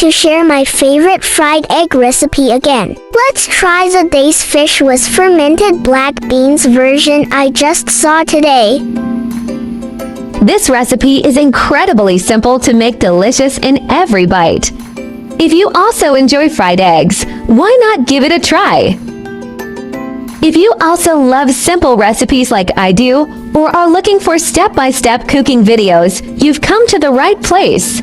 to share my favorite fried egg recipe again. Let's try the Dace fish with fermented black beans version I just saw today. This recipe is incredibly simple to make delicious in every bite. If you also enjoy fried eggs, why not give it a try? If you also love simple recipes like I do, or are looking for step-by-step cooking videos, you've come to the right place.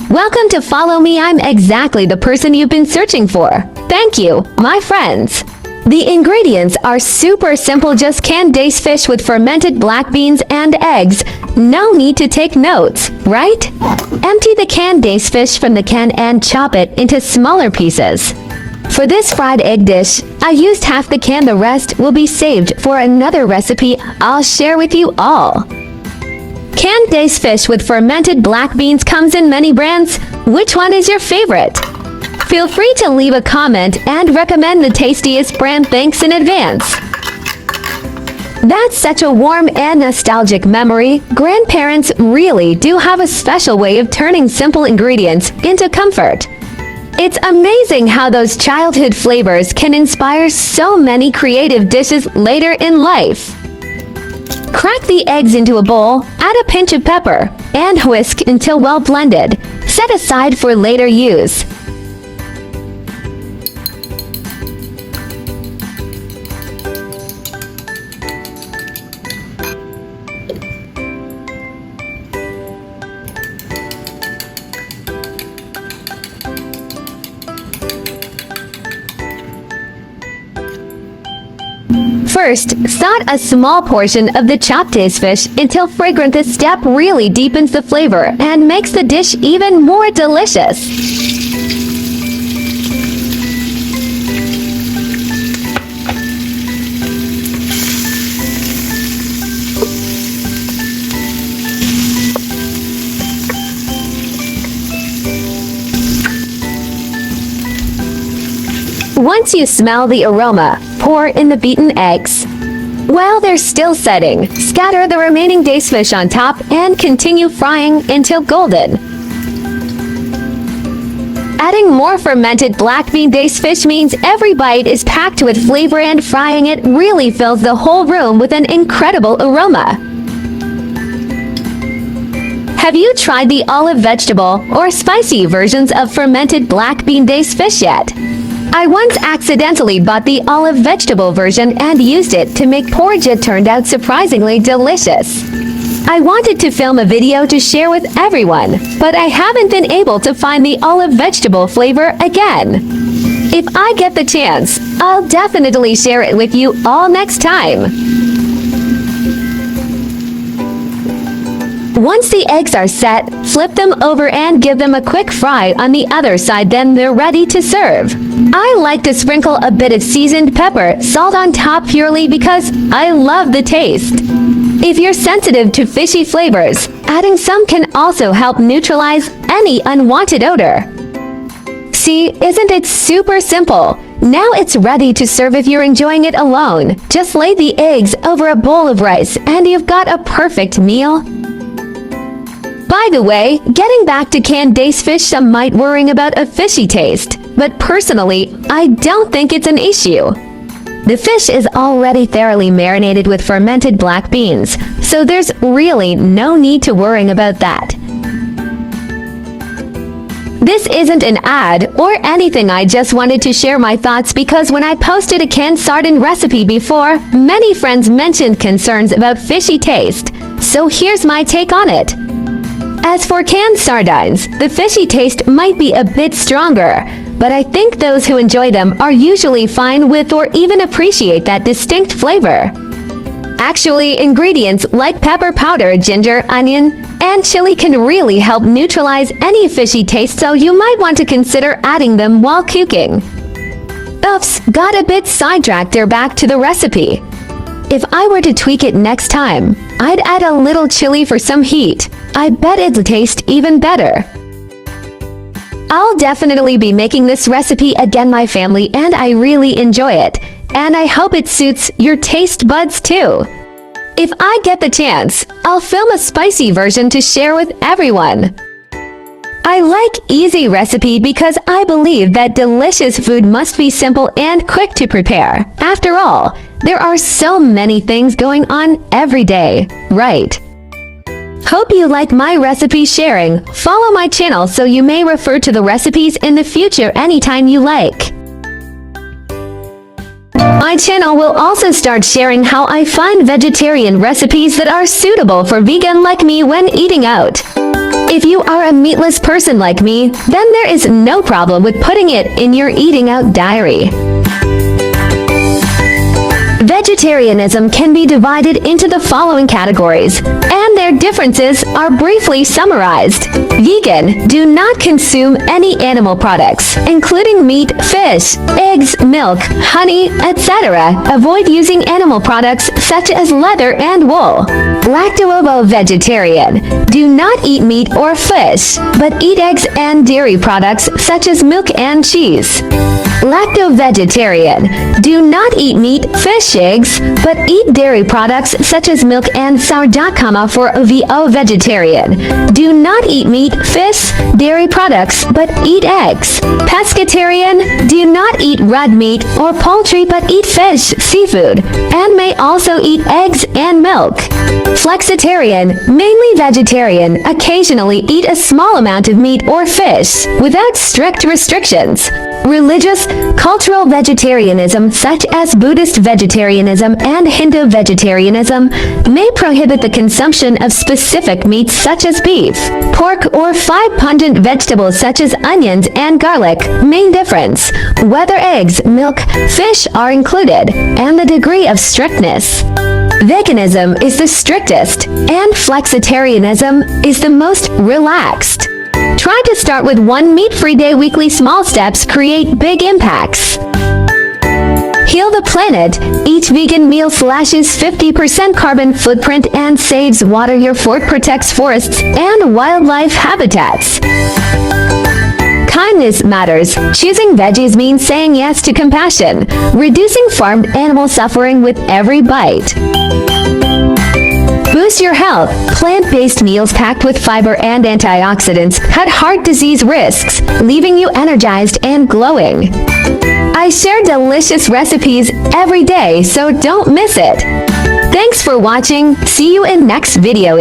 Welcome to Follow Me. I'm exactly the person you've been searching for. Thank you, my friends. The ingredients are super simple, just canned Dace fish with fermented black beans and eggs. No need to take notes, right? Empty the canned Dace fish from the can and chop it into smaller pieces. For this fried egg dish, I used half the can. The rest will be saved for another recipe I'll share with you all. Canned Dace fish with fermented black beans comes in many brands. Which one is your favorite? Feel free to leave a comment and recommend the tastiest brand. Thanks in advance. That's such a warm and nostalgic memory. Grandparents really do have a special way of turning simple ingredients into comfort. It's amazing how those childhood flavors can inspire so many creative dishes later in life. Crack the eggs into a bowl, add a pinch of pepper, and whisk until well blended. Set aside for later use. First, saute a small portion of the chopped Dace fish until fragrant. This step really deepens the flavor and makes the dish even more delicious. Once you smell the aroma, pour in the beaten eggs. While they're still setting, scatter the remaining Dace fish on top and continue frying until golden. Adding more fermented black bean Dace fish means every bite is packed with flavor, and frying it really fills the whole room with an incredible aroma. Have you tried the olive vegetable or spicy versions of fermented black bean Dace fish yet? I once accidentally bought the olive vegetable version and used it to make porridge. It turned out surprisingly delicious. I wanted to film a video to share with everyone, but I haven't been able to find the olive vegetable flavor again. If I get the chance, I'll definitely share it with you all next time. Once the eggs are set, flip them over and give them a quick fry on the other side, then they're ready to serve. I like to sprinkle a bit of seasoned pepper, salt on top purely because I love the taste. If you're sensitive to fishy flavors, adding some can also help neutralize any unwanted odor. See, isn't it super simple? Now it's ready to serve. If you're enjoying it alone, just lay the eggs over a bowl of rice and you've got a perfect meal. By the way, getting back to canned Dace fish, some might worry about a fishy taste, but personally, I don't think it's an issue. The fish is already thoroughly marinated with fermented black beans, so there's really no need to worry about that. This isn't an ad or anything. I just wanted to share my thoughts because when I posted a canned sardine recipe before, many friends mentioned concerns about fishy taste, so here's my take on it. As for canned sardines, the fishy taste might be a bit stronger, but I think those who enjoy them are usually fine with or even appreciate that distinct flavor. Actually, ingredients like pepper powder, ginger, onion, and chili can really help neutralize any fishy taste, so you might want to consider adding them while cooking. Oops, got a bit sidetracked there. Back to the recipe. If I were to tweak it next time, I'd add a little chili for some heat. I bet it'd taste even better. I'll definitely be making this recipe again, my family, and I really enjoy it. And I hope it suits your taste buds too. If I get the chance, I'll film a spicy version to share with everyone. I like easy recipe because I believe that delicious food must be simple and quick to prepare. After all, there are so many things going on every day, right? Hope you like my recipe sharing. Follow my channel so you may refer to the recipes in the future anytime you like. My channel will also start sharing how I find vegetarian recipes that are suitable for vegan like me when eating out. If you are a meatless person like me, then there is no problem with putting it in your eating out diary. Vegetarianism can be divided into the following categories, and their differences are briefly summarized. Vegan, do not consume any animal products, including meat, fish, eggs, milk, honey, etc. Avoid using animal products such as leather and wool. Lacto-ovo-vegetarian, do not eat meat or fish, but eat eggs and dairy products such as milk and cheese. Lacto-vegetarian, do not eat meat, fish, eggs, but eat dairy products such as milk and sourdough, for ovo-vegetarian. Do not eat meat, fish, dairy products, but eat eggs. Pescatarian, do not eat red meat or poultry but eat fish, seafood, and may also eat eggs and milk. Flexitarian, mainly vegetarian, occasionally eat a small amount of meat or fish, without strict restrictions. Religious, cultural vegetarianism such as Buddhist vegetarianism and Hindu vegetarianism may prohibit the consumption of specific meats such as beef, pork, or 5 pungent vegetables such as onions and garlic. Main difference: whether eggs, milk, fish are included, and the degree of strictness. Veganism is the strictest, and flexitarianism is the most relaxed. Try to start with one meat-free day. Weekly small steps create big impacts. Heal the planet. Each vegan meal slashes 50% carbon footprint and saves water. Your fork protects forests and wildlife habitats. Kindness matters. Choosing veggies means saying yes to compassion, reducing farmed animal suffering with every bite. Boost your health. Plant-based meals packed with fiber and antioxidants cut heart disease risks, leaving you energized and glowing. I share delicious recipes every day, so don't miss it. Thanks for watching. See you in next video.